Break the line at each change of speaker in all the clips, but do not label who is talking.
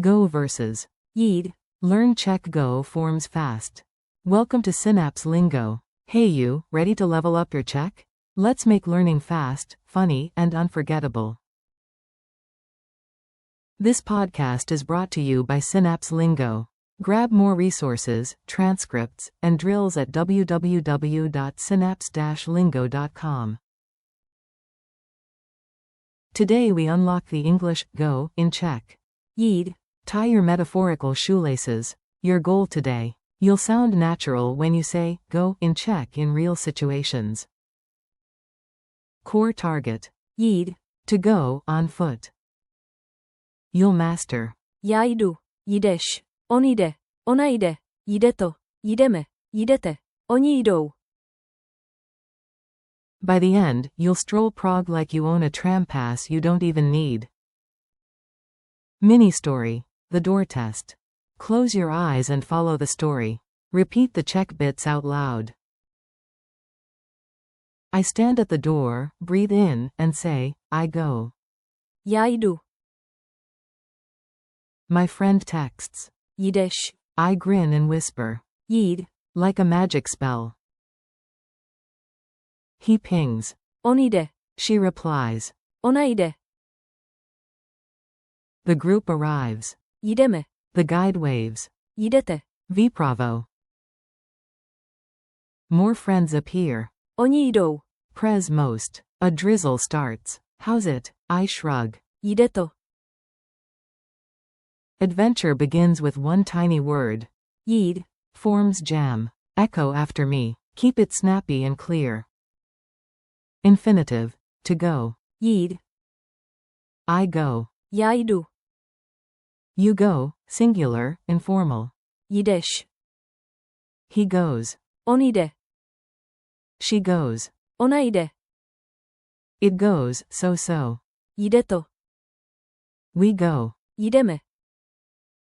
Go versus
Jít.
Learn Czech Go forms fast. Welcome to Synapse Lingo. Hey you, ready to level up your Czech? Let's make learning fast, funny, and unforgettable. This podcast is brought to you by Synapse Lingo. Grab more resources, transcripts, and drills at www.synapse-lingo.com. Today we unlock the English go in Czech.
Jít.
Tie your metaphorical shoelaces. Your goal today. You'll sound natural when you say go in Czech in real situations. Core target.
Jít.
To go on foot. You'll master.
Já jdu. Jdeš. On jde. Ona jde. Jde to. Jdeme. Jdete. Oni jdou.
By the end, you'll stroll Prague like you own a tram pass you don't even need. Mini story. The door test. Close your eyes and follow the story. Repeat the Czech bits out loud. I stand at the door, breathe in, and say, I go.
Já jdu.
My friend texts.
Jdeš.
I grin and whisper.
Jít.
Like a magic spell. He pings.
On jde.
She replies.
Ona jde.
The group arrives.
Jdeme.
The guide waves.
Jdete.
Výpravo. More friends appear.
Oni jdou.
Prez most. A drizzle starts. How's it? I shrug.
Jde to.
Adventure begins with one tiny word.
Jít.
Forms jam. Echo after me. Keep it snappy and clear. Infinitive. To go.
Jít.
I go.
Já jdu.
You go. Singular, informal.
Jdeš.
He goes.
On jde.
She goes.
Ona jde.
It goes, so.
Jde to.
We go.
Jdeme.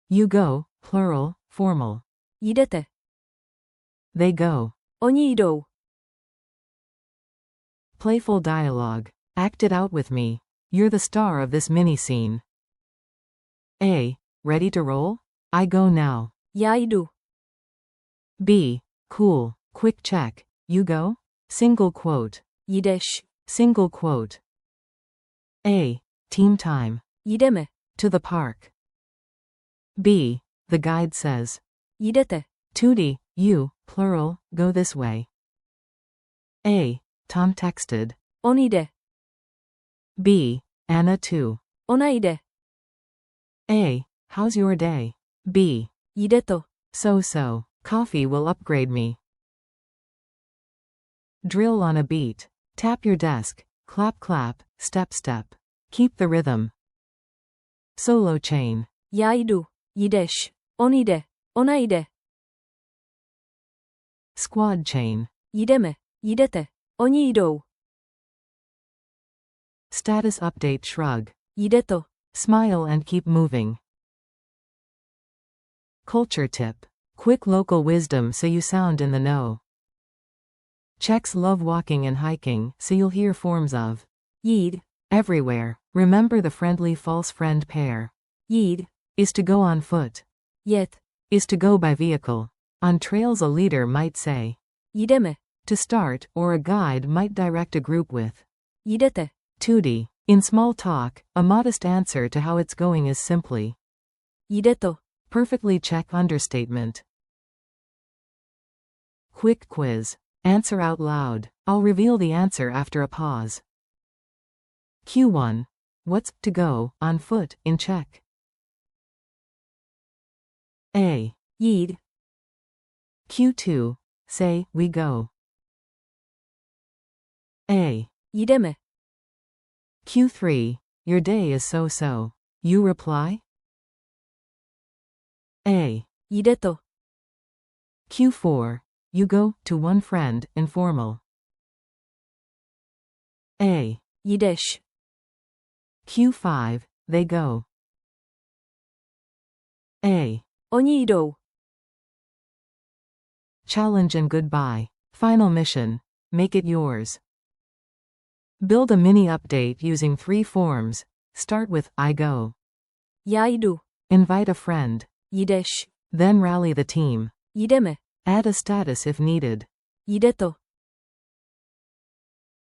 You go, plural, formal.
Jdete.
They go.
Oni jdou.
Playful dialogue. Act it out with me. You're the star of this mini-scene. A. Ready to roll? I go now.
Já jdu.
B. Cool. Quick check. You go? Single quote.
Jdeš.
Single quote. A. Team time.
Jdeme.
To the park. B. The guide says.
Jdete.
Tudy, you, plural, go this way. A. Tom texted.
On jde.
B. Anna too.
Ona jde.
A. How's your day? B.
Jde to.
So. Coffee will upgrade me. Drill on a beat. Tap your desk. Clap, step. Keep the rhythm. Solo chain.
Já jdu. Jdeš. On jde. Ona jde.
Squad chain.
Jdeme. Jdete. Oni jdou.
Status update shrug.
Jde to.
Smile and keep moving. Culture tip. Quick local wisdom so you sound in the know. Czechs love walking and hiking, so you'll hear forms of
Jít.
everywhere. Remember the friendly false friend pair.
Jít.
Is to go on foot.
Jet.
Is to go by vehicle. On trails a leader might say.
Jdeme.
To start, or a guide might direct a group with.
Jdete.
Tudy. In small talk, a modest answer to how it's going is simply.
Jde to.
Perfectly Czech understatement. Quick quiz. Answer out loud. I'll reveal the answer after a pause. Q1. What's to go on foot in Czech? A.
Jít.
Q2. Say, we go. A.
Jdeme.
Q3. Your day is so. You reply? A.
Jde to.
Q4. You go to one friend, informal. A.
Jdeš.
Q5. They go. A.
Oni jdou.
Challenge and goodbye. Final mission. Make it yours. Build a mini update using 3 forms. Start with I go.
Já jdu.
Invite a friend.
Jdeš.
Then rally the team.
Jdeme.
Add a status if needed.
Jde to.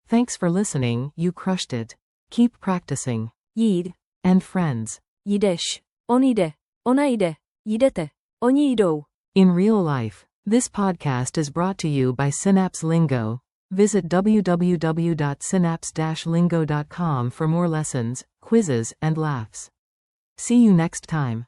Thanks for listening, you crushed it. Keep practicing.
Jít.
And friends.
Jdeš. On jde. Ona jde. Jdete. Oni jdou.
In real life. This podcast is brought to you by Synapse Lingo. Visit www.synapse-lingo.com for more lessons, quizzes, and laughs. See you next time.